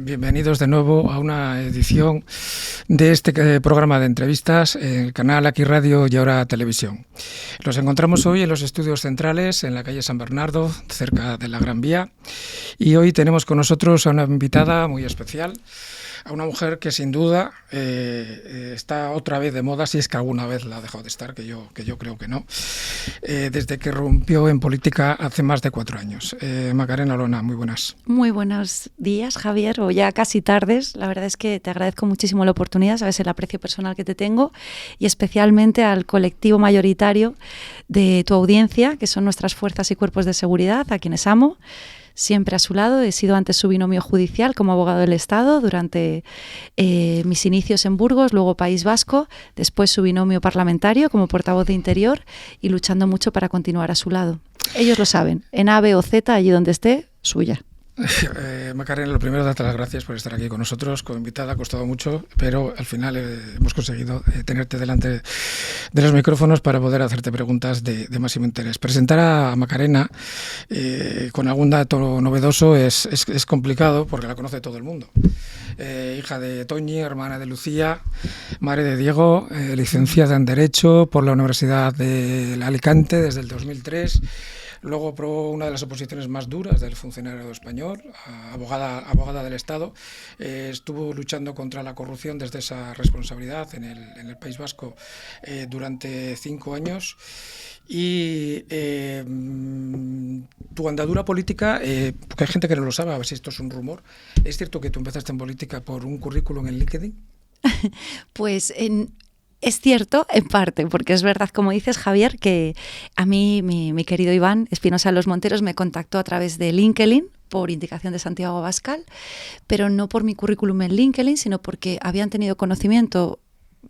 Bienvenidos de nuevo a una edición de este programa de entrevistas en el canal Aquí Radio y ahora Televisión. Nos encontramos hoy en los estudios centrales en la calle San Bernardo, cerca de la Gran Vía, y hoy tenemos con nosotros a una invitada muy especial, a una mujer que sin duda está otra vez de moda, si es que alguna vez la ha dejado de estar, que yo creo que no, desde que rompió en política hace más de 4 años. Macarena Olona, muy buenas. Muy buenos días, Javier, o ya casi tardes. La verdad es que te agradezco muchísimo la oportunidad, sabes el aprecio personal que te tengo, y especialmente al colectivo mayoritario de tu audiencia, que son nuestras fuerzas y cuerpos de seguridad, a quienes amo. Siempre a su lado. He sido antes su binomio judicial como abogado del Estado durante mis inicios en Burgos, luego País Vasco, después su binomio parlamentario como portavoz de Interior y luchando mucho para continuar a su lado. Ellos lo saben, en A, B o Z, allí donde esté, suya. Macarena, lo primero, darte las gracias por estar aquí con nosotros, como invitada. Ha costado mucho, pero al final hemos conseguido tenerte delante de los micrófonos para poder hacerte preguntas de máximo interés. Presentar a Macarena con algún dato novedoso es complicado porque la conoce todo el mundo. Hija de Toñi, hermana de Lucía, madre de Diego, licenciada en Derecho por la Universidad de Alicante desde el 2003. Luego probó una de las oposiciones más duras del funcionario español, abogada del Estado. Estuvo luchando contra la corrupción desde esa responsabilidad en el País Vasco durante 5 años. Y tu andadura política, porque hay gente que no lo sabe, a ver si esto es un rumor. ¿Es cierto que tú empezaste en política por un currículum en LinkedIn? Pues es cierto, en parte, porque es verdad, como dices, Javier, que a mí mi querido Iván Espinosa de los Monteros me contactó a través de LinkedIn por indicación de Santiago Abascal, pero no por mi currículum en LinkedIn, sino porque habían tenido conocimiento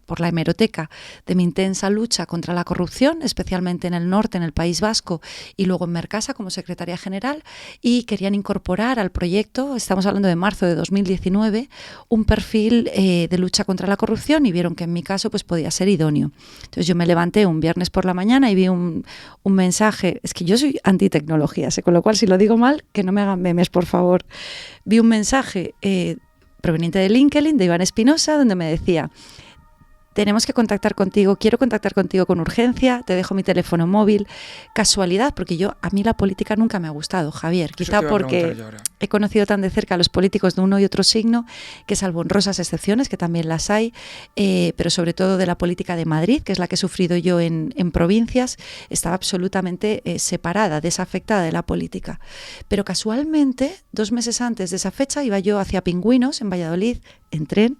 por la hemeroteca de mi intensa lucha contra la corrupción, especialmente en el norte, en el País Vasco, y luego en Mercasa como secretaria general, y querían incorporar al proyecto, estamos hablando de marzo de 2019, un perfil de lucha contra la corrupción, y vieron que en mi caso pues podía ser idóneo. Entonces yo me levanté un viernes por la mañana y vi un mensaje, es que yo soy antitecnología, con lo cual si lo digo mal, que no me hagan memes, por favor. Vi un mensaje proveniente de LinkedIn, de Iván Espinosa, donde me decía: tenemos que contactar contigo, quiero contactar contigo con urgencia, te dejo mi teléfono móvil. Casualidad, porque a mí la política nunca me ha gustado, Javier, quizá porque he conocido tan de cerca a los políticos de uno y otro signo, que salvo honrosas excepciones, que también las hay, pero sobre todo de la política de Madrid, que es la que he sufrido yo en provincias, estaba absolutamente separada, desafectada de la política. Pero casualmente, 2 meses antes de esa fecha, iba yo hacia Pingüinos, en Valladolid, en tren,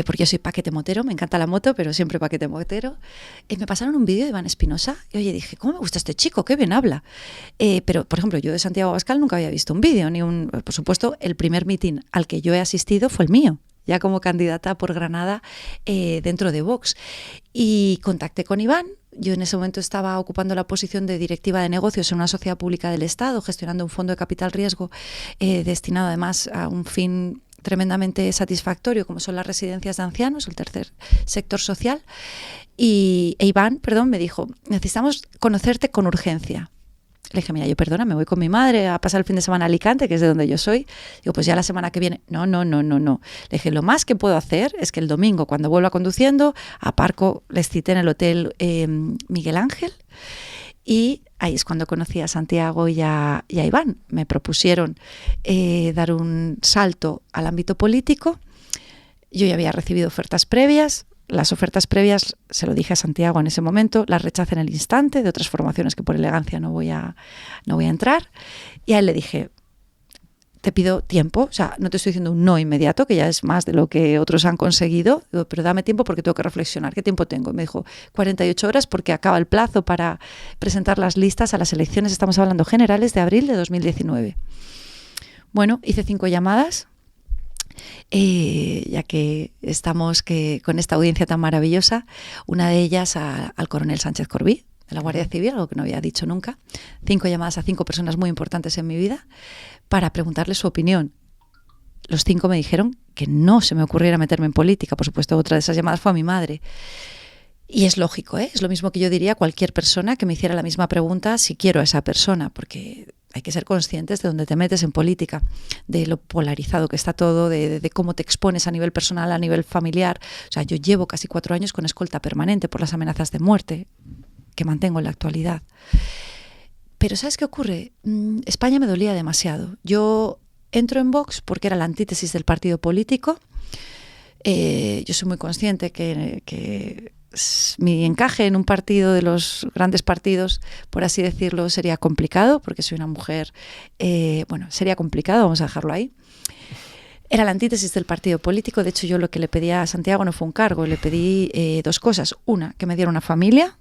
porque yo soy paquete motero, me encanta la moto, pero siempre paquete motero. Me pasaron un vídeo de Iván Espinosa y oye, dije, ¿cómo me gusta este chico? ¡Qué bien habla! Pero, por ejemplo, yo de Santiago Abascal nunca había visto un vídeo, por supuesto, el primer mitin al que yo he asistido fue el mío, ya como candidata por Granada dentro de Vox. Y contacté con Iván. Yo en ese momento estaba ocupando la posición de directiva de negocios en una sociedad pública del Estado, gestionando un fondo de capital riesgo destinado además a un fin tremendamente satisfactorio, como son las residencias de ancianos, el tercer sector social. Y Iván, me dijo, necesitamos conocerte con urgencia. Le dije, mira, yo perdona, me voy con mi madre a pasar el fin de semana a Alicante, que es de donde yo soy. Digo, pues ya la semana que viene. No. Le dije, lo más que puedo hacer es que el domingo, cuando vuelva conduciendo, aparco, les cité en el hotel Miguel Ángel, y ahí es cuando conocí a Santiago y a Iván. Me propusieron dar un salto al ámbito político. Yo ya había recibido ofertas previas. Las ofertas previas, se lo dije a Santiago en ese momento, las rechacé en el instante, de otras formaciones que por elegancia no voy a entrar. Y a él le dije, te pido tiempo, o sea, no te estoy diciendo un no inmediato, que ya es más de lo que otros han conseguido, pero dame tiempo porque tengo que reflexionar. ¿Qué tiempo tengo? Y me dijo 48 horas porque acaba el plazo para presentar las listas a las elecciones, estamos hablando generales, de abril de 2019. Bueno, hice 5 llamadas, ya que estamos con esta audiencia tan maravillosa, una de ellas al coronel Sánchez Corbí, de la Guardia Civil, algo que no había dicho nunca. 5 llamadas a 5 personas muy importantes en mi vida para preguntarles su opinión. Los 5 me dijeron que no se me ocurriera meterme en política. Por supuesto, otra de esas llamadas fue a mi madre. Y es lógico, es lo mismo que yo diría a cualquier persona que me hiciera la misma pregunta si quiero a esa persona, porque hay que ser conscientes de dónde te metes en política, de lo polarizado que está todo, de cómo te expones a nivel personal, a nivel familiar. O sea, yo llevo casi 4 años con escolta permanente por las amenazas de muerte que mantengo en la actualidad. Pero ¿sabes qué ocurre? España me dolía demasiado. Yo entro en Vox porque era la antítesis del partido político. Yo soy muy consciente que mi encaje en un partido de los grandes partidos, por así decirlo, sería complicado, porque soy una mujer, sería complicado, vamos a dejarlo ahí. Era la antítesis del partido político. De hecho, yo lo que le pedí a Santiago no fue un cargo, le pedí 2 cosas. Una, que me diera una familia,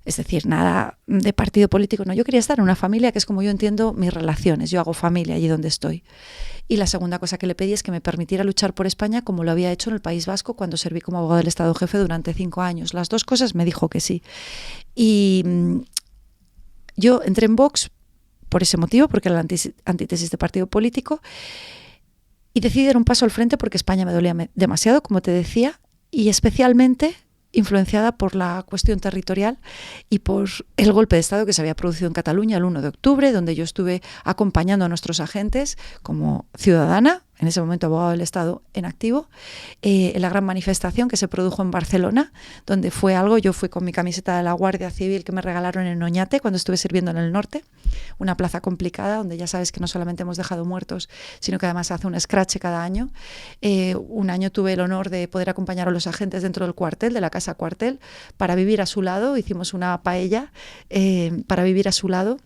es decir, nada de partido político, no, yo quería estar en una familia que es como yo entiendo mis relaciones, yo hago familia allí donde estoy. Y la segunda cosa que le pedí es que me permitiera luchar por España como lo había hecho en el País Vasco cuando serví como abogado del Estado Jefe durante 5 años. Las 2 cosas me dijo que sí. Y yo entré en Vox por ese motivo, porque era la antítesis de partido político, y decidí dar un paso al frente porque España me dolía demasiado, como te decía, y especialmente influenciada por la cuestión territorial y por el golpe de Estado que se había producido en Cataluña el 1 de octubre, donde yo estuve acompañando a nuestros agentes como ciudadana, en ese momento abogado del Estado en activo, en la gran manifestación que se produjo en Barcelona, donde fue algo, yo fui con mi camiseta de la Guardia Civil que me regalaron en Oñate cuando estuve sirviendo en el norte, una plaza complicada donde ya sabes que no solamente hemos dejado muertos, sino que además hace un escrache cada año. Un año tuve el honor de poder acompañar a los agentes dentro del cuartel, de la casa cuartel, para vivir a su lado. Hicimos una paella para vivir a su lado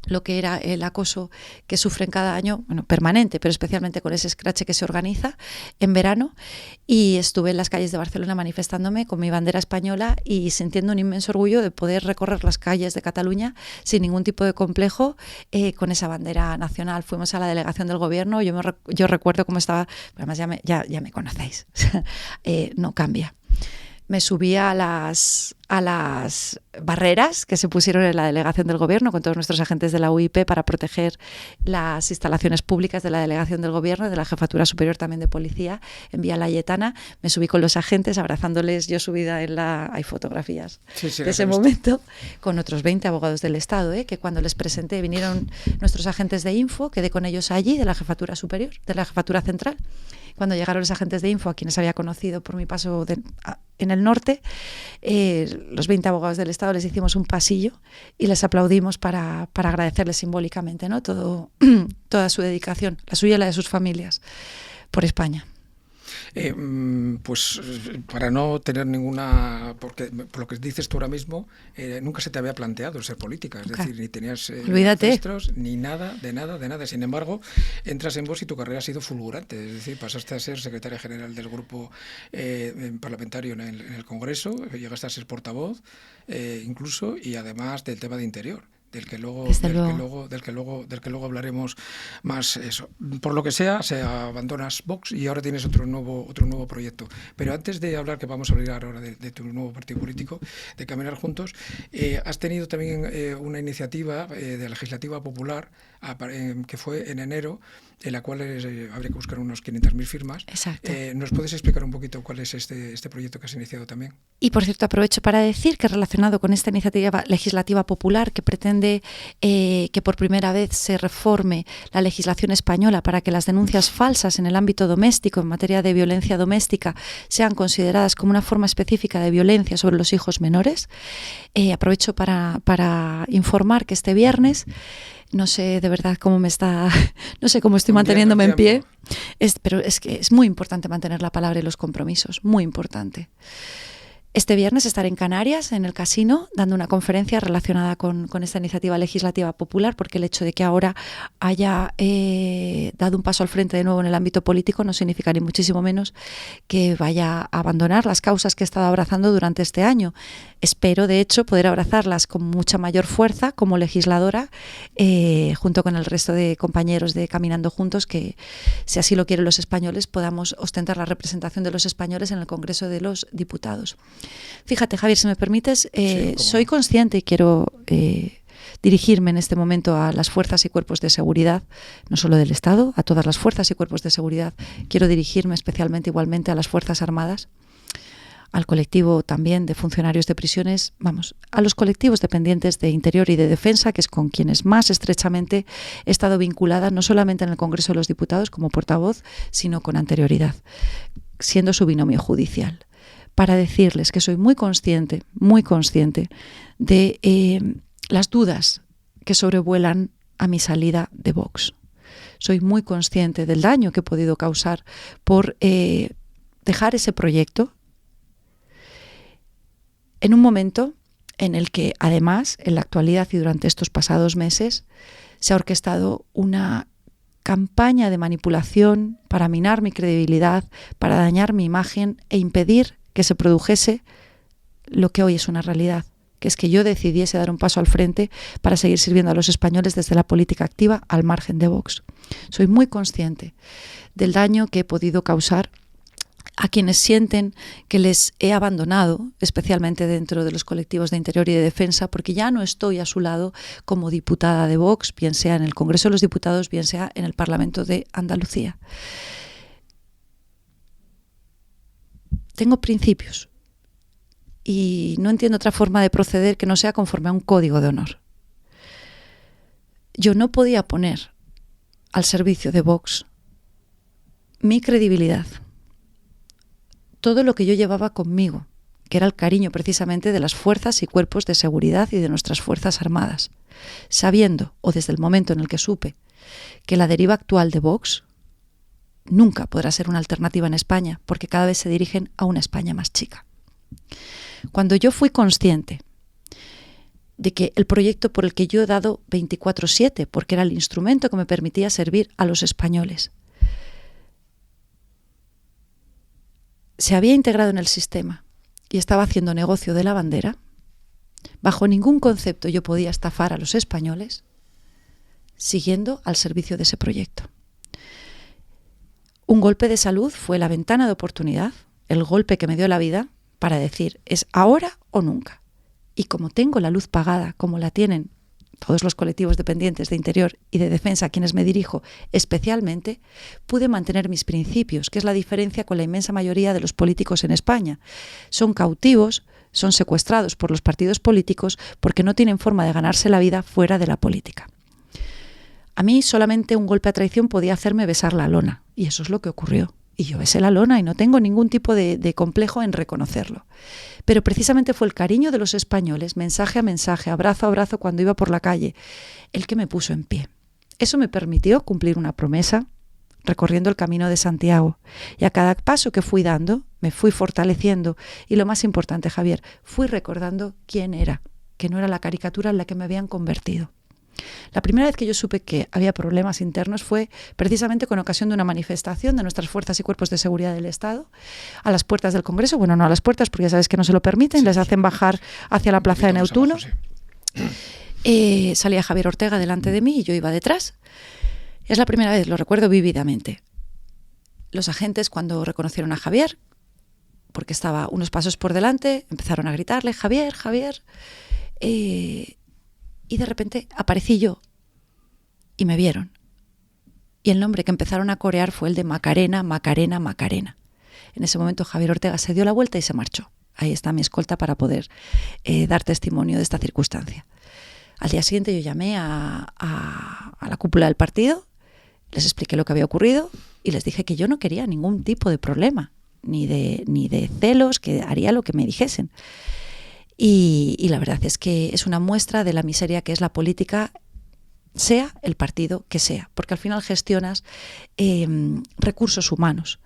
lo que era el acoso que sufren cada año, bueno, permanente, pero especialmente con ese escrache que se organiza en verano, y estuve en las calles de Barcelona manifestándome con mi bandera española y sintiendo un inmenso orgullo de poder recorrer las calles de Cataluña sin ningún tipo de complejo con esa bandera nacional. Fuimos a la delegación del gobierno, yo recuerdo cómo estaba, además ya me conocéis, no cambia. Me subí a las barreras que se pusieron en la delegación del gobierno con todos nuestros agentes de la UIP para proteger las instalaciones públicas de la delegación del gobierno, de la Jefatura Superior también de Policía en Vía Layetana. Me subí con los agentes abrazándoles, yo subida hay fotografías de ese momento, con otros 20 abogados del Estado, que cuando les presenté vinieron nuestros agentes de Info, quedé con ellos allí, de la Jefatura Superior, de la Jefatura Central. Cuando llegaron los agentes de Info, a quienes había conocido por mi paso en el norte, los 20 abogados del Estado les hicimos un pasillo y les aplaudimos para agradecerles simbólicamente, ¿no? Toda su dedicación, la suya y la de sus familias, por España. Pues para no tener ninguna, porque por lo que dices tú ahora mismo, nunca se te había planteado ser política, es decir, ni tenías registros, ni nada, de nada. Sin embargo, entras en Vox y tu carrera ha sido fulgurante, es decir, pasaste a ser secretaria general del grupo parlamentario en el Congreso, llegaste a ser portavoz incluso, y además del tema de Interior. Del que luego hablaremos más. Eso. Por lo que sea, se abandonas Vox y ahora tienes otro nuevo proyecto. Pero antes de hablar, que vamos a hablar ahora de tu nuevo partido político, de Caminar Juntos, has tenido también una iniciativa de legislativa popular que fue en enero, en la cual habría que buscar unos 500.000 firmas. Exacto. ¿Nos puedes explicar un poquito cuál es este proyecto que has iniciado también? Y por cierto, aprovecho para decir que relacionado con esta iniciativa legislativa popular que pretende que por primera vez se reforme la legislación española para que las denuncias falsas en el ámbito doméstico en materia de violencia doméstica sean consideradas como una forma específica de violencia sobre los hijos menores, aprovecho para informar que este viernes, no sé de verdad no sé cómo estoy manteniéndome en pie, pero es que es muy importante mantener la palabra y los compromisos, muy importante. Este viernes estaré en Canarias, en el Casino, dando una conferencia relacionada con esta iniciativa legislativa popular, porque el hecho de que ahora haya dado un paso al frente de nuevo en el ámbito político no significa ni muchísimo menos que vaya a abandonar las causas que he estado abrazando durante este año. Espero, de hecho, poder abrazarlas con mucha mayor fuerza como legisladora, junto con el resto de compañeros de Caminando Juntos, que, si así lo quieren los españoles, podamos ostentar la representación de los españoles en el Congreso de los Diputados. Fíjate, Javier, si me permites, soy consciente y quiero dirigirme en este momento a las fuerzas y cuerpos de seguridad, no solo del Estado, a todas las fuerzas y cuerpos de seguridad. Quiero dirigirme especialmente, igualmente, a las Fuerzas Armadas, al colectivo también de funcionarios de prisiones, a los colectivos dependientes de Interior y de Defensa, que es con quienes más estrechamente he estado vinculada, no solamente en el Congreso de los Diputados como portavoz, sino con anterioridad, siendo su binomio judicial, para decirles que soy muy consciente de las dudas que sobrevuelan a mi salida de Vox. Soy muy consciente del daño que he podido causar por dejar ese proyecto en un momento en el que, además, en la actualidad y durante estos pasados meses, se ha orquestado una campaña de manipulación para minar mi credibilidad, para dañar mi imagen e impedir que se produjese lo que hoy es una realidad, que es que yo decidiese dar un paso al frente para seguir sirviendo a los españoles desde la política activa al margen de Vox. Soy muy consciente del daño que he podido causar a quienes sienten que les he abandonado, especialmente dentro de los colectivos de Interior y de Defensa, porque ya no estoy a su lado como diputada de Vox, bien sea en el Congreso de los Diputados, bien sea en el Parlamento de Andalucía. Tengo principios y no entiendo otra forma de proceder que no sea conforme a un código de honor. Yo no podía poner al servicio de Vox mi credibilidad, todo lo que yo llevaba conmigo, que era el cariño precisamente de las fuerzas y cuerpos de seguridad y de nuestras Fuerzas Armadas, sabiendo, o desde el momento en el que supe, que la deriva actual de Vox nunca podrá ser una alternativa en España, porque cada vez se dirigen a una España más chica. Cuando yo fui consciente de que el proyecto por el que yo he dado 24/7, porque era el instrumento que me permitía servir a los españoles, se había integrado en el sistema y estaba haciendo negocio de la bandera, bajo ningún concepto yo podía estafar a los españoles siguiendo al servicio de ese proyecto. Un golpe de salud fue la ventana de oportunidad, el golpe que me dio la vida para decir, es ahora o nunca. Y como tengo la luz pagada, como la tienen todos los colectivos dependientes de Interior y de Defensa a quienes me dirijo especialmente, pude mantener mis principios, que es la diferencia con la inmensa mayoría de los políticos en España. Son cautivos, son secuestrados por los partidos políticos porque no tienen forma de ganarse la vida fuera de la política. A mí solamente un golpe a traición podía hacerme besar la lona, y eso es lo que ocurrió. Y yo besé la lona y no tengo ningún tipo de complejo en reconocerlo. Pero precisamente fue el cariño de los españoles, mensaje a mensaje, abrazo a abrazo cuando iba por la calle, el que me puso en pie. Eso me permitió cumplir una promesa recorriendo el camino de Santiago. Y a cada paso que fui dando, me fui fortaleciendo. Y lo más importante, Javier, fui recordando quién era, que no era la caricatura en la que me habían convertido. La primera vez que yo supe que había problemas internos fue precisamente con ocasión de una manifestación de nuestras fuerzas y cuerpos de seguridad del Estado a las puertas del Congreso. Bueno, no a las puertas porque ya sabes que no se lo permiten, sí, les hacen bajar hacia la plaza de Neutuno. Salía Javier Ortega delante de mí y yo iba detrás. Es la primera vez, lo recuerdo vívidamente. Los agentes, cuando reconocieron a Javier, porque estaba unos pasos por delante, empezaron a gritarle, Javier, Javier. Y de repente aparecí yo y me vieron. Y el nombre que empezaron a corear fue el de Macarena, Macarena, Macarena. En ese momento Javier Ortega se dio la vuelta y se marchó. Ahí está mi escolta para poder dar testimonio de esta circunstancia. Al día siguiente yo llamé a la cúpula del partido, les expliqué lo que había ocurrido y les dije que yo no quería ningún tipo de problema, ni de celos, que haría lo que me dijesen. Y la verdad es que es una muestra de la miseria que es la política, sea el partido que sea, porque al final gestionas recursos humanos.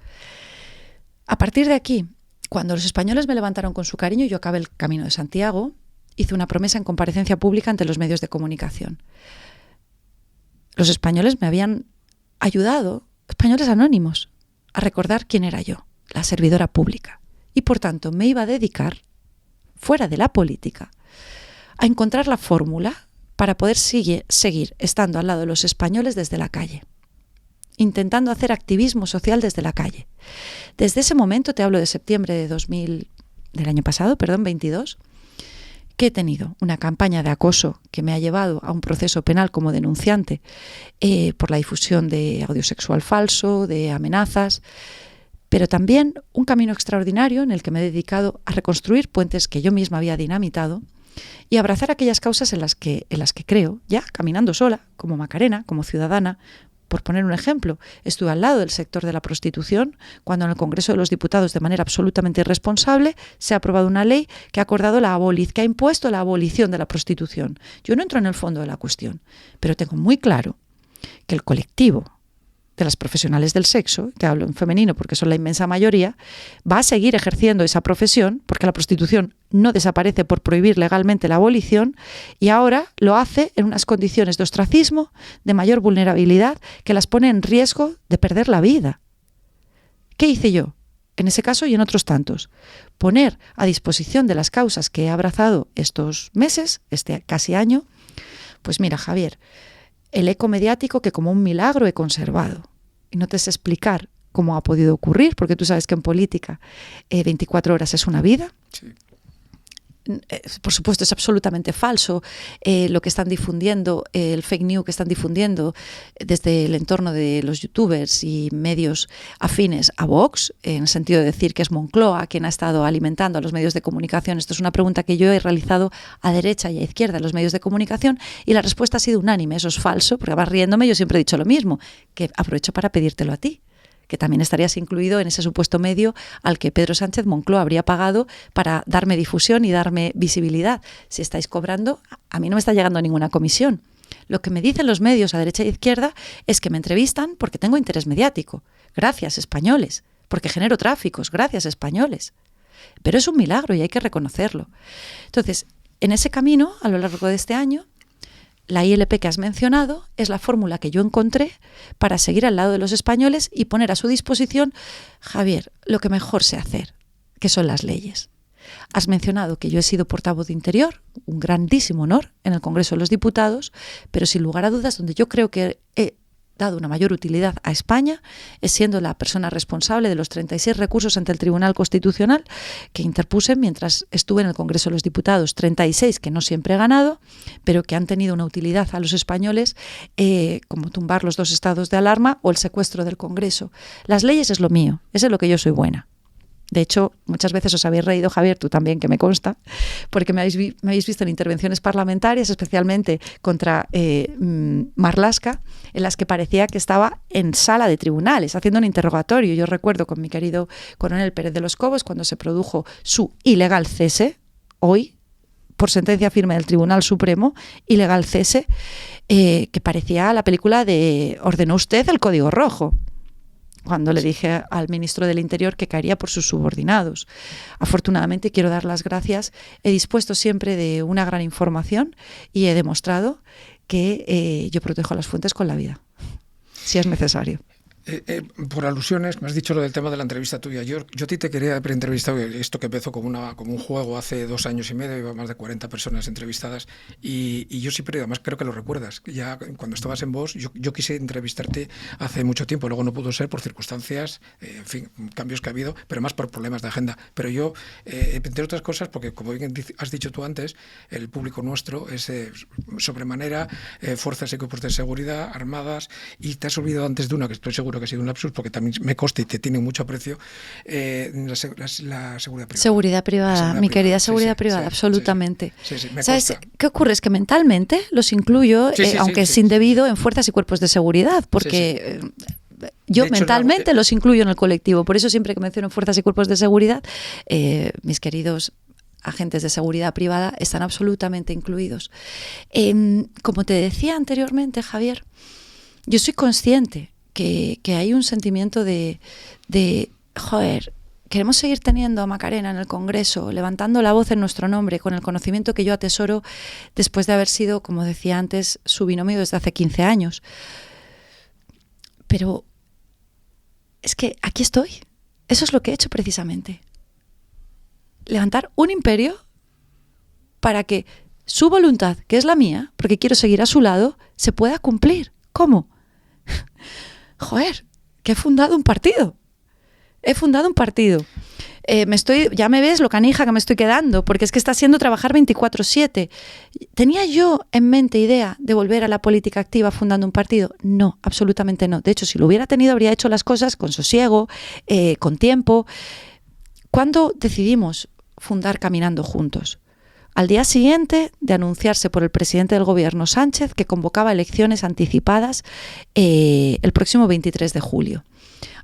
A partir de aquí, cuando los españoles me levantaron con su cariño, yo acabé el Camino de Santiago, hice una promesa en comparecencia pública ante los medios de comunicación. Los españoles me habían ayudado, españoles anónimos, a recordar quién era yo, la servidora pública. Y por tanto me iba a dedicar, fuera de la política, a encontrar la fórmula para poder seguir estando al lado de los españoles desde la calle, intentando hacer activismo social desde la calle. Desde ese momento, te hablo de septiembre del año pasado, 22, que he tenido una campaña de acoso que me ha llevado a un proceso penal como denunciante por la difusión de audio sexual falso, de amenazas, pero también un camino extraordinario en el que me he dedicado a reconstruir puentes que yo misma había dinamitado y abrazar aquellas causas en las que creo, ya caminando sola, como Macarena, como ciudadana. Por poner un ejemplo, estuve al lado del sector de la prostitución cuando en el Congreso de los Diputados, de manera absolutamente irresponsable, se ha aprobado una ley que ha que ha impuesto la abolición de la prostitución. Yo no entro en el fondo de la cuestión, pero tengo muy claro que el colectivo de las profesionales del sexo, que hablo en femenino porque son la inmensa mayoría, va a seguir ejerciendo esa profesión porque la prostitución no desaparece por prohibir legalmente la abolición y ahora lo hace en unas condiciones de ostracismo, de mayor vulnerabilidad, que las pone en riesgo de perder la vida. ¿Qué hice yo? En ese caso y en otros tantos, poner a disposición de las causas que he abrazado estos meses, este casi año, pues mira, Javier, el eco mediático que como un milagro he conservado. Y no te sé explicar cómo ha podido ocurrir, porque tú sabes que en política 24 horas es una vida. Sí. Por supuesto, es absolutamente falso lo que están difundiendo, el fake news que están difundiendo desde el entorno de los youtubers y medios afines a Vox, en el sentido de decir que es Moncloa quien ha estado alimentando a los medios de comunicación. Esto es una pregunta que yo he realizado a derecha y a izquierda en los medios de comunicación y la respuesta ha sido unánime. Eso es falso, porque vas riéndome, yo siempre he dicho lo mismo, que aprovecho para pedírtelo a ti, que también estarías incluido en ese supuesto medio al que Pedro Sánchez Moncloa habría pagado para darme difusión y darme visibilidad. Si estáis cobrando, a mí no me está llegando ninguna comisión. Lo que me dicen los medios a derecha e izquierda es que me entrevistan porque tengo interés mediático. Gracias, españoles. Porque genero tráficos. Gracias, españoles. Pero es un milagro y hay que reconocerlo. Entonces, en ese camino, a lo largo de este año, la ILP que has mencionado es la fórmula que yo encontré para seguir al lado de los españoles y poner a su disposición, Javier, lo que mejor sé hacer, que son las leyes. Has mencionado que yo he sido portavoz de Interior, un grandísimo honor en el Congreso de los Diputados, pero sin lugar a dudas donde yo creo que he dado una mayor utilidad a España es siendo la persona responsable de los 36 recursos ante el Tribunal Constitucional que interpuse mientras estuve en el Congreso de los Diputados, 36 que no siempre he ganado, pero que han tenido una utilidad a los españoles, como tumbar los 2 estados de alarma o el secuestro del Congreso. Las leyes es lo mío, es en lo que yo soy buena. De hecho, muchas veces os habéis reído, Javier, tú también, que me consta, porque me habéis visto en intervenciones parlamentarias, especialmente contra Marlaska, en las que parecía que estaba en sala de tribunales, haciendo un interrogatorio. Yo recuerdo con mi querido coronel Pérez de los Cobos, cuando se produjo su ilegal cese, hoy, por sentencia firme del Tribunal Supremo, ilegal cese, que parecía la película de ¿ordenó usted el Código Rojo?, cuando le dije al ministro del Interior que caería por sus subordinados. Afortunadamente, quiero dar las gracias. He dispuesto siempre de una gran información y he demostrado que yo protejo las fuentes con la vida, si es necesario. Por alusiones, me has dicho lo del tema de la entrevista tuya. Yo a ti te quería haber entrevistado, esto que empezó como un juego hace 2 años y medio, iba más de 40 personas entrevistadas, y yo siempre, además creo que lo recuerdas, ya cuando estabas en Vox, yo quise entrevistarte hace mucho tiempo, luego no pudo ser por circunstancias, en fin, cambios que ha habido, pero más por problemas de agenda. Pero yo, entre otras cosas, porque como bien has dicho tú antes, el público nuestro es sobremanera fuerzas y cuerpos de seguridad, armadas, y te has olvidado antes de una que estoy seguro que ha sido un lapsus, porque también me consta y te tiene mucho aprecio, la seguridad privada. Seguridad privada, mi querida seguridad privada, absolutamente. Sí, ¿sabes qué ocurre? Es que mentalmente los incluyo, aunque es indebido, en fuerzas y cuerpos de seguridad, porque yo mentalmente los incluyo en el colectivo. Por eso siempre que menciono fuerzas y cuerpos de seguridad, mis queridos agentes de seguridad privada están absolutamente incluidos. Como te decía anteriormente, Javier, yo soy consciente que hay un sentimiento de joder, queremos seguir teniendo a Macarena en el Congreso, levantando la voz en nuestro nombre, con el conocimiento que yo atesoro después de haber sido, como decía antes, su binomio desde hace 15 años. Pero es que aquí estoy. Eso es lo que he hecho precisamente. Levantar un imperio para que su voluntad, que es la mía, porque quiero seguir a su lado, se pueda cumplir. ¿Cómo? Joder, que he fundado un partido. He fundado un partido. Ya me ves lo canija que me estoy quedando, porque es que está siendo trabajar 24/7. ¿Tenía yo en mente idea de volver a la política activa fundando un partido? No, absolutamente no. De hecho, si lo hubiera tenido, habría hecho las cosas con sosiego, con tiempo. ¿Cuándo decidimos fundar Caminando Juntos? Al día siguiente de anunciarse por el presidente del gobierno, Sánchez, que convocaba elecciones anticipadas el próximo 23 de julio.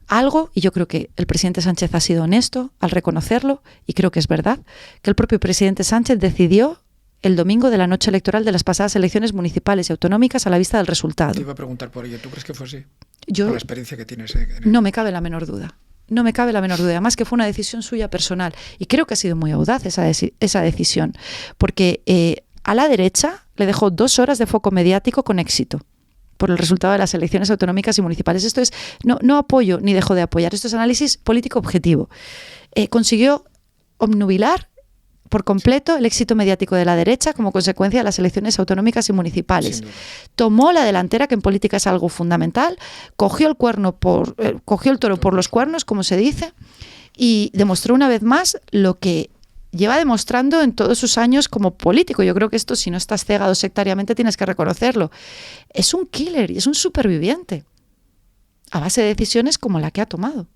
Algo, y yo creo que el presidente Sánchez ha sido honesto al reconocerlo, y creo que es verdad, que el propio presidente Sánchez decidió el domingo de la noche electoral de las pasadas elecciones municipales y autonómicas a la vista del resultado. Te iba a preguntar por ello. ¿Tú crees que fue así? Yo, por la experiencia que tienes. No me cabe la menor duda. No me cabe la menor duda. Además que fue una decisión suya personal. Y creo que ha sido muy audaz esa decisión. Porque a la derecha le dejó 2 horas de foco mediático con éxito por el resultado de las elecciones autonómicas y municipales. Esto es, no apoyo ni dejo de apoyar, esto es análisis político objetivo. Consiguió obnubilar por completo el éxito mediático de la derecha como consecuencia de las elecciones autonómicas y municipales. Tomó la delantera, que en política es algo fundamental, cogió el toro por los cuernos, como se dice, y demostró una vez más lo que lleva demostrando en todos sus años como político. Yo creo que esto, si no estás cegado sectariamente, tienes que reconocerlo. Es un killer y es un superviviente a base de decisiones como la que ha tomado.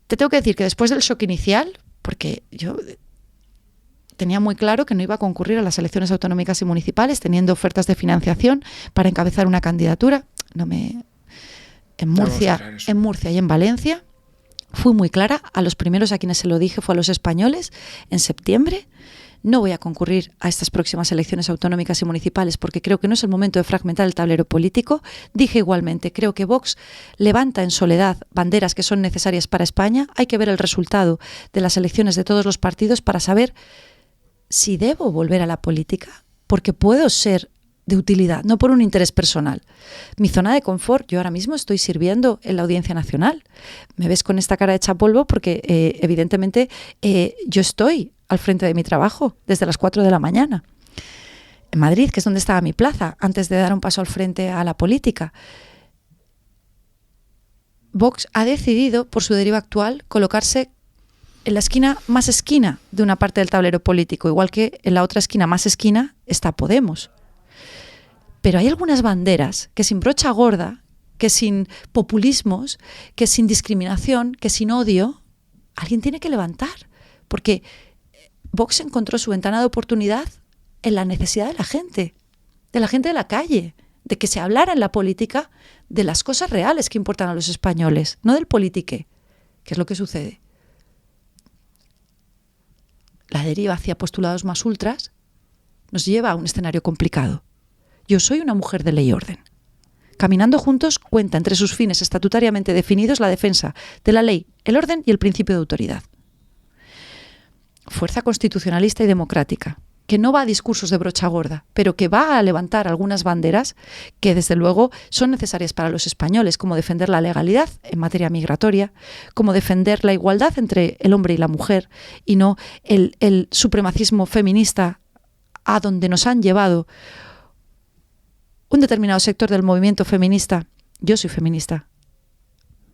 Te tengo que decir que después del shock inicial, porque yo tenía muy claro que no iba a concurrir a las elecciones autonómicas y municipales, teniendo ofertas de financiación para encabezar una candidatura, en Murcia y en Valencia. Fui muy clara, a los primeros a quienes se lo dije fue a los españoles en septiembre. No voy a concurrir a estas próximas elecciones autonómicas y municipales porque creo que no es el momento de fragmentar el tablero político. Dije igualmente, creo que Vox levanta en soledad banderas que son necesarias para España. Hay que ver el resultado de las elecciones de todos los partidos para saber si debo volver a la política, porque puedo ser de utilidad, no por un interés personal. Mi zona de confort, yo ahora mismo estoy sirviendo en la Audiencia Nacional. Me ves con esta cara hecha polvo porque evidentemente yo estoy al frente de mi trabajo desde las 4 de la mañana. En Madrid, que es donde estaba mi plaza, antes de dar un paso al frente a la política. Vox ha decidido, por su deriva actual, colocarse en la esquina más esquina de una parte del tablero político, igual que en la otra esquina más esquina está Podemos. Pero hay algunas banderas que sin brocha gorda, que sin populismos, que sin discriminación, que sin odio, alguien tiene que levantar. Porque Vox encontró su ventana de oportunidad en la necesidad de la gente de la calle, de que se hablara en la política de las cosas reales que importan a los españoles, no del politique, que es lo que sucede. La deriva hacia postulados más ultras nos lleva a un escenario complicado. Yo soy una mujer de ley y orden. Caminando Juntos cuenta entre sus fines estatutariamente definidos la defensa de la ley, el orden y el principio de autoridad. Fuerza constitucionalista y democrática, que no va a discursos de brocha gorda, pero que va a levantar algunas banderas que desde luego son necesarias para los españoles, como defender la legalidad en materia migratoria, como defender la igualdad entre el hombre y la mujer y no el supremacismo feminista a donde nos han llevado un determinado sector del movimiento feminista. Yo soy feminista,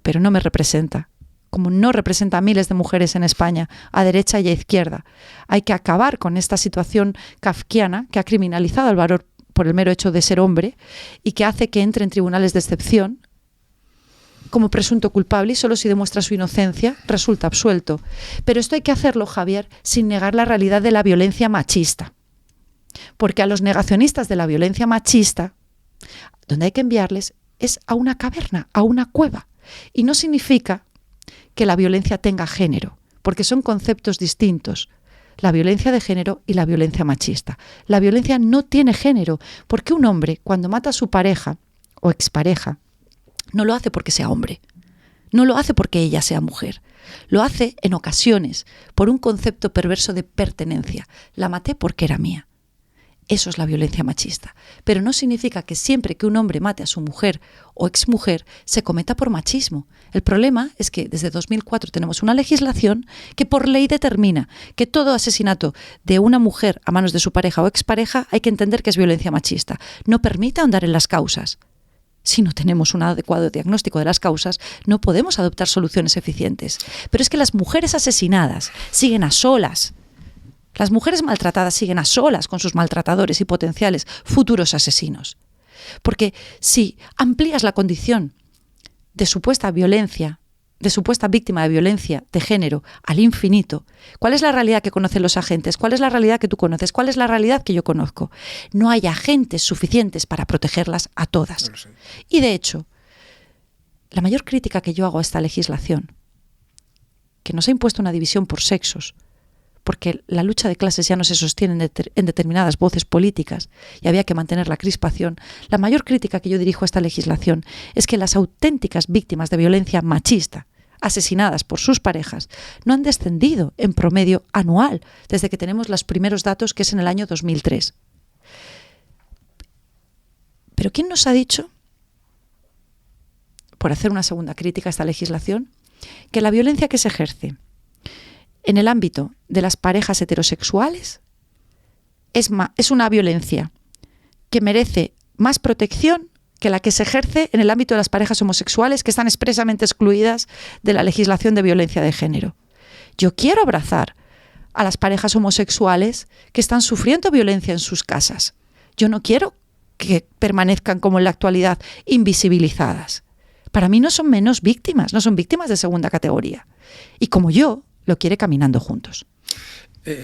pero no me representa, como no representa a miles de mujeres en España, a derecha y a izquierda. Hay que acabar con esta situación kafkiana que ha criminalizado al varón por el mero hecho de ser hombre y que hace que entre en tribunales de excepción como presunto culpable y solo si demuestra su inocencia resulta absuelto. Pero esto hay que hacerlo, Javier, sin negar la realidad de la violencia machista. Porque a los negacionistas de la violencia machista, donde hay que enviarles es a una caverna, a una cueva. Y no significa que la violencia tenga género, porque son conceptos distintos, la violencia de género y la violencia machista. La violencia no tiene género, porque un hombre, cuando mata a su pareja o expareja, no lo hace porque sea hombre, no lo hace porque ella sea mujer, lo hace en ocasiones por un concepto perverso de pertenencia. La maté porque era mía. Eso es la violencia machista. Pero no significa que siempre que un hombre mate a su mujer o exmujer se cometa por machismo. El problema es que desde 2004 tenemos una legislación que por ley determina que todo asesinato de una mujer a manos de su pareja o expareja hay que entender que es violencia machista. No permite ahondar en las causas. Si no tenemos un adecuado diagnóstico de las causas, no podemos adoptar soluciones eficientes. Pero es que las mujeres asesinadas siguen a solas. Las mujeres maltratadas siguen a solas con sus maltratadores y potenciales futuros asesinos. Porque si amplías la condición de supuesta violencia, de supuesta víctima de violencia de género al infinito, ¿cuál es la realidad que conocen los agentes? ¿Cuál es la realidad que tú conoces? ¿Cuál es la realidad que yo conozco? No hay agentes suficientes para protegerlas a todas. Y de hecho, la mayor crítica que yo hago a esta legislación, que nos ha impuesto una división por sexos, porque la lucha de clases ya no se sostiene en determinadas voces políticas y había que mantener la crispación, la mayor crítica que yo dirijo a esta legislación es que las auténticas víctimas de violencia machista, asesinadas por sus parejas, no han descendido en promedio anual desde que tenemos los primeros datos, que es en el año 2003. Pero ¿quién nos ha dicho, por hacer una segunda crítica a esta legislación, que la violencia que se ejerce en el ámbito de las parejas heterosexuales es una violencia que merece más protección que la que se ejerce en el ámbito de las parejas homosexuales, que están expresamente excluidas de la legislación de violencia de género? Yo quiero abrazar a las parejas homosexuales que están sufriendo violencia en sus casas. Yo no quiero que permanezcan como en la actualidad invisibilizadas. Para mí no son menos víctimas, no son víctimas de segunda categoría. Y como yo, lo quiere caminando juntos.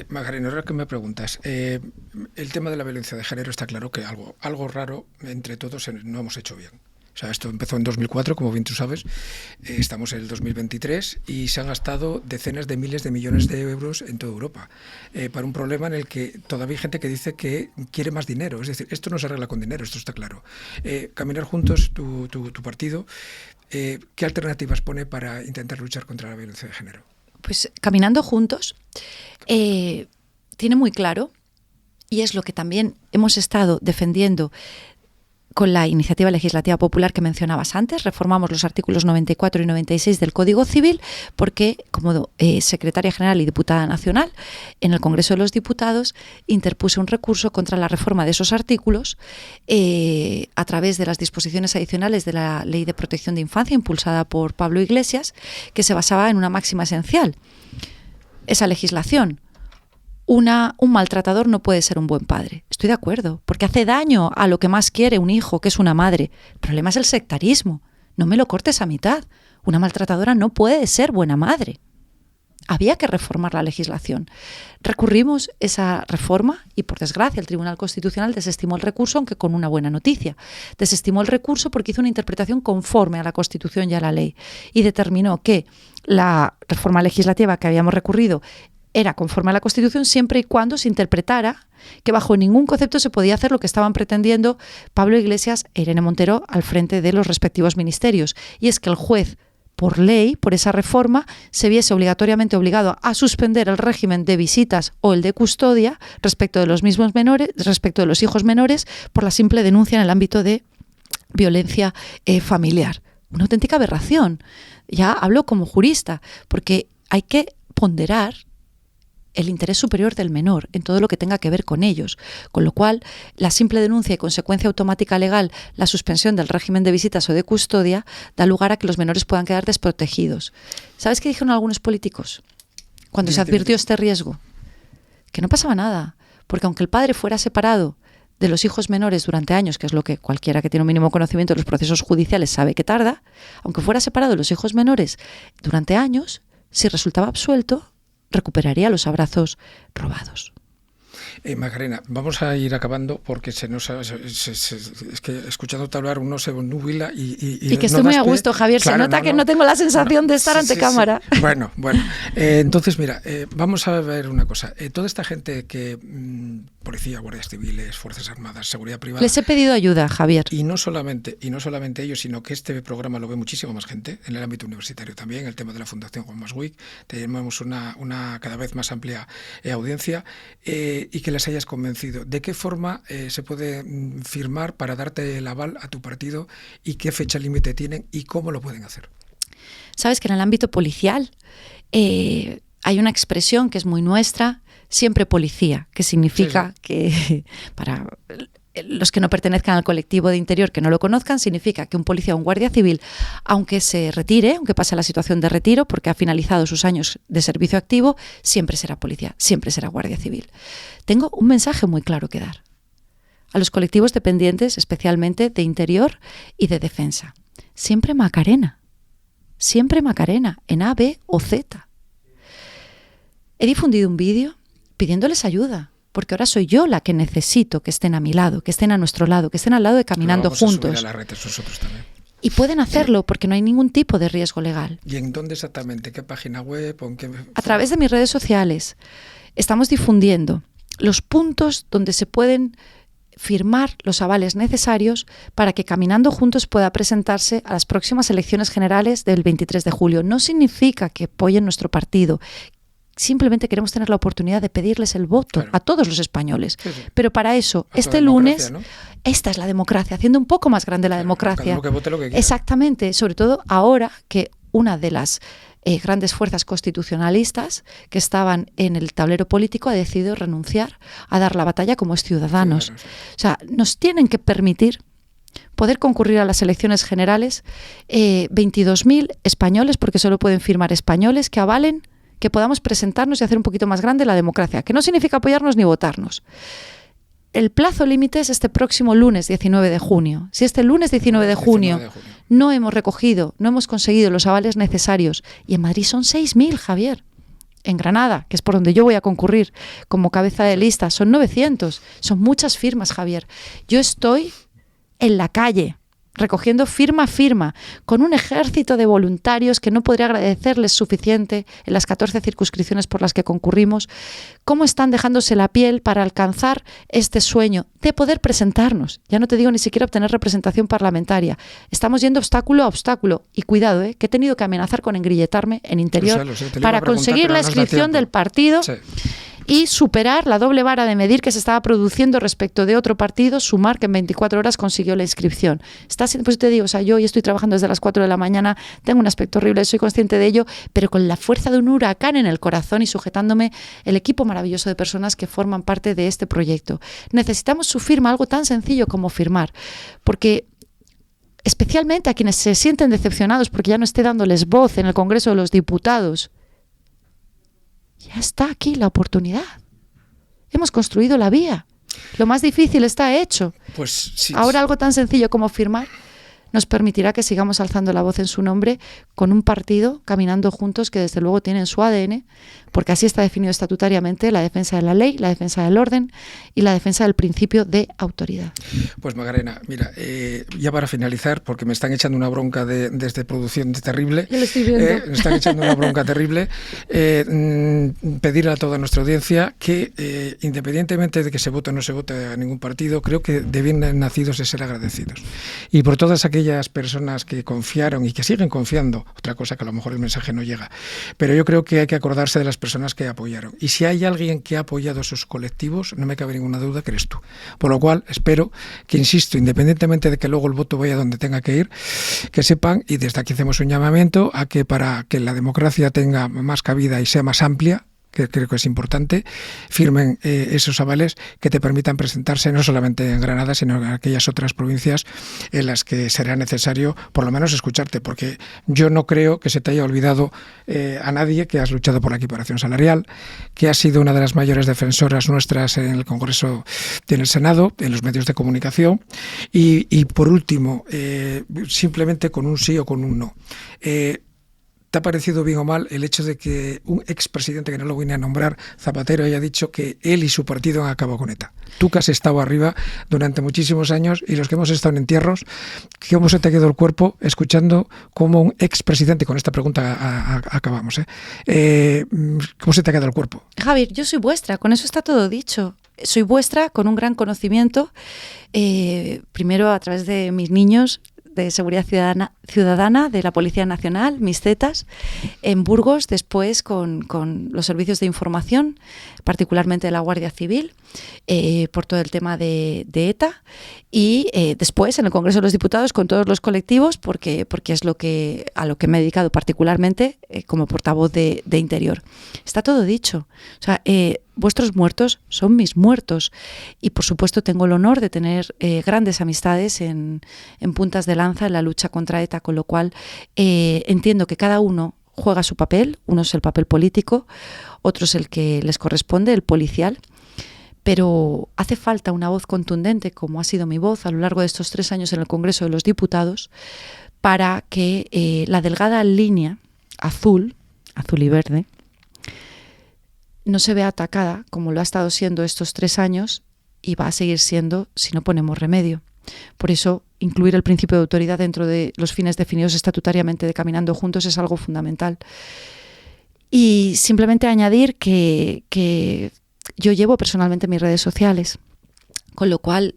Macarena, ahora que me preguntas, el tema de la violencia de género está claro que algo raro entre todos no hemos hecho bien. O sea, esto empezó en 2004, como bien tú sabes, estamos en el 2023 y se han gastado decenas de miles de millones de euros en toda Europa para un problema en el que todavía hay gente que dice que quiere más dinero. Es decir, esto no se arregla con dinero, esto está claro. Caminar Juntos, tu partido, ¿qué alternativas pone para intentar luchar contra la violencia de género? Pues Caminando Juntos tiene muy claro, y es lo que también hemos estado defendiendo con la iniciativa legislativa popular que mencionabas antes. Reformamos los artículos 94 y 96 del Código Civil porque, como secretaria general y diputada nacional, en el Congreso de los Diputados interpuse un recurso contra la reforma de esos artículos a través de las disposiciones adicionales de la Ley de Protección de Infancia impulsada por Pablo Iglesias, que se basaba en una máxima esencial. Esa legislación: un maltratador no puede ser un buen padre. Estoy de acuerdo, porque hace daño a lo que más quiere un hijo, que es una madre. El problema es el sectarismo. No me lo cortes a mitad. Una maltratadora no puede ser buena madre. Había que reformar la legislación. Recurrimos esa reforma y, por desgracia, el Tribunal Constitucional desestimó el recurso, aunque con una buena noticia. Desestimó el recurso porque hizo una interpretación conforme a la Constitución y a la ley y determinó que la reforma legislativa que habíamos recurrido era conforme a la Constitución siempre y cuando se interpretara que bajo ningún concepto se podía hacer lo que estaban pretendiendo Pablo Iglesias e Irene Montero al frente de los respectivos ministerios. Y es que el juez, por ley, por esa reforma, se viese obligatoriamente obligado a suspender el régimen de visitas o el de custodia respecto de los mismos menores, respecto de los hijos menores, por la simple denuncia en el ámbito de violencia familiar. Una auténtica aberración. Ya hablo como jurista, porque hay que ponderar el interés superior del menor en todo lo que tenga que ver con ellos, con lo cual la simple denuncia y consecuencia automática legal, la suspensión del régimen de visitas o de custodia, da lugar a que los menores puedan quedar desprotegidos. ¿Sabes qué dijeron algunos políticos cuando se advirtió este riesgo? Que no pasaba nada, porque aunque el padre fuera separado de los hijos menores durante años, que es lo que cualquiera que tiene un mínimo conocimiento de los procesos judiciales sabe que tarda, aunque fuera separado de los hijos menores durante años, si resultaba absuelto, recuperaría los abrazos robados. Macarena, vamos a ir acabando porque es que escuchándote hablar uno se nubila y que estoy muy a gusto, Javier. Claro, se nota que no tengo la sensación de estar ante cámara. Sí. Bueno. Entonces, mira, vamos a ver una cosa. Toda esta gente que policía, guardias civiles, fuerzas armadas, seguridad privada. Les he pedido ayuda, Javier. Y no solamente ellos, sino que este programa lo ve muchísima más gente en el ámbito universitario también. El tema de la Fundación Juan Maswig, tenemos una cada vez más amplia audiencia y que les hayas convencido. ¿De qué forma se puede firmar para darte el aval a tu partido y qué fecha límite tienen y cómo lo pueden hacer? Sabes que en el ámbito policial hay una expresión que es muy nuestra, siempre policía, que significa que para los que no pertenezcan al colectivo de Interior, que no lo conozcan, significa que un policía o un guardia civil, aunque se retire, aunque pase la situación de retiro, porque ha finalizado sus años de servicio activo, siempre será policía, siempre será guardia civil. Tengo un mensaje muy claro que dar a los colectivos dependientes, especialmente de Interior y de Defensa. Siempre Macarena, en A, B o Z. He difundido un vídeo pidiéndoles ayuda, porque ahora soy yo la que necesito que estén a mi lado, que estén a nuestro lado, que estén al lado de Caminando Juntos. A subir a las redes nosotros también. Y pueden hacerlo porque no hay ningún tipo de riesgo legal. ¿Y en dónde exactamente? ¿Qué página web? ¿O en qué... A través de mis redes sociales estamos difundiendo los puntos donde se pueden firmar los avales necesarios para que Caminando Juntos pueda presentarse a las próximas elecciones generales del 23 de julio. No significa que apoyen nuestro partido. Simplemente queremos tener la oportunidad de pedirles el voto a todos los españoles. Sí. Pero para eso, este lunes, ¿no? Esta es la democracia, haciendo un poco más grande la democracia. Que vote lo que quiera. Exactamente, sobre todo ahora que una de las grandes fuerzas constitucionalistas que estaban en el tablero político ha decidido renunciar a dar la batalla como ciudadanos. Sí. O sea, nos tienen que permitir poder concurrir a las elecciones generales 22.000 españoles, porque solo pueden firmar españoles que avalen que podamos presentarnos y hacer un poquito más grande la democracia, que no significa apoyarnos ni votarnos. El plazo límite es este próximo lunes 19 de junio. Si este lunes 19 de junio no hemos recogido, no hemos conseguido los avales necesarios, y en Madrid son 6.000, Javier. En Granada, que es por donde yo voy a concurrir como cabeza de lista, son 900. Son muchas firmas, Javier. Yo estoy en la calle, recogiendo firma a firma, con un ejército de voluntarios que no podría agradecerles suficiente en las 14 circunscripciones por las que concurrimos, cómo están dejándose la piel para alcanzar este sueño de poder presentarnos. Ya no te digo ni siquiera obtener representación parlamentaria. Estamos yendo obstáculo a obstáculo. Y cuidado, que he tenido que amenazar con engrilletarme en Interior para conseguir la inscripción del partido. Sí. Y superar la doble vara de medir que se estaba produciendo respecto de otro partido, Sumar, que en 24 horas consiguió la inscripción. Pues te digo, o sea, yo hoy estoy trabajando desde las 4 de la mañana, tengo un aspecto horrible, soy consciente de ello, pero con la fuerza de un huracán en el corazón y sujetándome el equipo maravilloso de personas que forman parte de este proyecto. Necesitamos su firma, algo tan sencillo como firmar, porque especialmente a quienes se sienten decepcionados porque ya no esté dándoles voz en el Congreso de los Diputados, ya está aquí la oportunidad. Hemos construido la vía. Lo más difícil está hecho. Pues sí. Ahora algo tan sencillo como firmar nos permitirá que sigamos alzando la voz en su nombre con un partido Caminando Juntos que desde luego tiene en su ADN, porque así está definido estatutariamente, la defensa de la ley, la defensa del orden y la defensa del principio de autoridad. Pues Macarena, mira, ya para finalizar, porque me están echando una bronca desde producción terrible. Yo lo estoy viendo. Me están echando una bronca terrible. Pedir a toda nuestra audiencia que, independientemente de que se vote o no se vote a ningún partido, creo que de bien nacidos es ser agradecidos. Y por todas aquellas personas que confiaron y que siguen confiando, otra cosa que a lo mejor el mensaje no llega, pero yo creo que hay que acordarse de las personas que apoyaron. Y si hay alguien que ha apoyado a esos colectivos, no me cabe ninguna duda que eres tú. Por lo cual, espero que, insisto, independientemente de que luego el voto vaya donde tenga que ir, que sepan, y desde aquí hacemos un llamamiento a que para que la democracia tenga más cabida y sea más amplia, que creo que es importante, firmen esos avales que te permitan presentarse no solamente en Granada, sino en aquellas otras provincias en las que será necesario por lo menos escucharte, porque yo no creo que se te haya olvidado a nadie que has luchado por la equiparación salarial, que has sido una de las mayores defensoras nuestras en el Congreso y en el Senado, en los medios de comunicación, y por último, simplemente con un sí o con un no. ¿Te ha parecido bien o mal el hecho de que un expresidente, que no lo voy a nombrar, Zapatero, haya dicho que él y su partido han acabado con ETA? Tú que has estado arriba durante muchísimos años y los que hemos estado en entierros, ¿cómo se te ha quedado el cuerpo escuchando cómo un expresidente, con esta pregunta acabamos, ¿cómo se te ha quedado el cuerpo? Javier, yo soy vuestra, con eso está todo dicho. Soy vuestra con un gran conocimiento, primero a través de mis niños, de seguridad ciudadana de la Policía Nacional, mis zetas, en Burgos, después con los servicios de información, particularmente de la Guardia Civil, por todo el tema de ETA, y después en el Congreso de los Diputados con todos los colectivos, porque es a lo que me he dedicado particularmente como portavoz de Interior. Está todo dicho. O sea, vuestros muertos son mis muertos, y por supuesto tengo el honor de tener grandes amistades en puntas de lanza en la lucha contra ETA, con lo cual entiendo que cada uno juega su papel. Uno es el papel político, otro es el que les corresponde, el policial, pero hace falta una voz contundente, como ha sido mi voz a lo largo de estos 3 años en el Congreso de los Diputados, para que la delgada línea azul y verde, no se vea atacada como lo ha estado siendo estos 3 años, y va a seguir siendo si no ponemos remedio. Por eso, incluir el principio de autoridad dentro de los fines definidos estatutariamente de Caminando Juntos es algo fundamental. Y simplemente añadir que yo llevo personalmente mis redes sociales, con lo cual,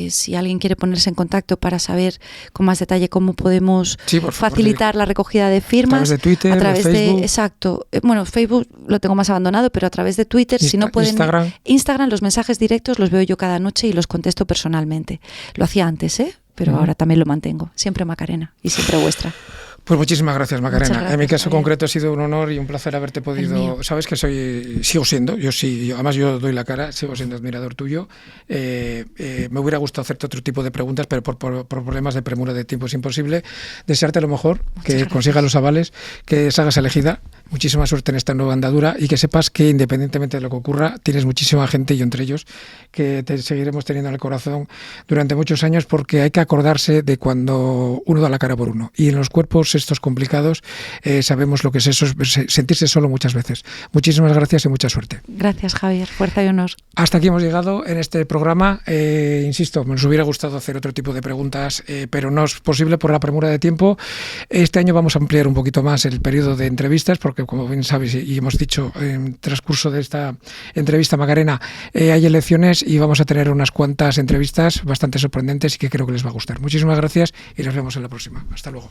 si alguien quiere ponerse en contacto para saber con más detalle cómo podemos facilitar la recogida de firmas, a través de Twitter, a través de Facebook. Exacto. Bueno, Facebook lo tengo más abandonado, pero a través de Twitter, si no pueden, Instagram, los mensajes directos los veo yo cada noche y los contesto personalmente. Lo hacía antes, pero ahora también lo mantengo. Siempre Macarena y siempre vuestra. Pues muchísimas gracias, Macarena. Gracias, en mi caso Javier. concreto ha sido un honor y un placer haberte podido... Sabes que sigo siendo, además yo doy la cara, sigo siendo admirador tuyo. Me hubiera gustado hacerte otro tipo de preguntas, pero por problemas de premura de tiempo es imposible. Desearte lo mejor, que consigas los avales, que salgas elegida. Muchísima suerte en esta nueva andadura, y que sepas que independientemente de lo que ocurra, tienes muchísima gente, y yo entre ellos, que te seguiremos teniendo en el corazón durante muchos años, porque hay que acordarse de cuando uno da la cara por uno. Y en los cuerpos estos complicados sabemos lo que es eso, sentirse solo muchas veces. Muchísimas gracias y mucha suerte. Gracias, Javier. Fuerza y honor. Hasta aquí hemos llegado en este programa. Insisto, nos hubiera gustado hacer otro tipo de preguntas, pero no es posible por la premura de tiempo. Este año vamos a ampliar un poquito más el periodo de entrevistas, porque como bien sabes y hemos dicho en transcurso de esta entrevista, Macarena, hay elecciones y vamos a tener unas cuantas entrevistas bastante sorprendentes y que creo que les va a gustar. Muchísimas gracias y nos vemos en la próxima. Hasta luego.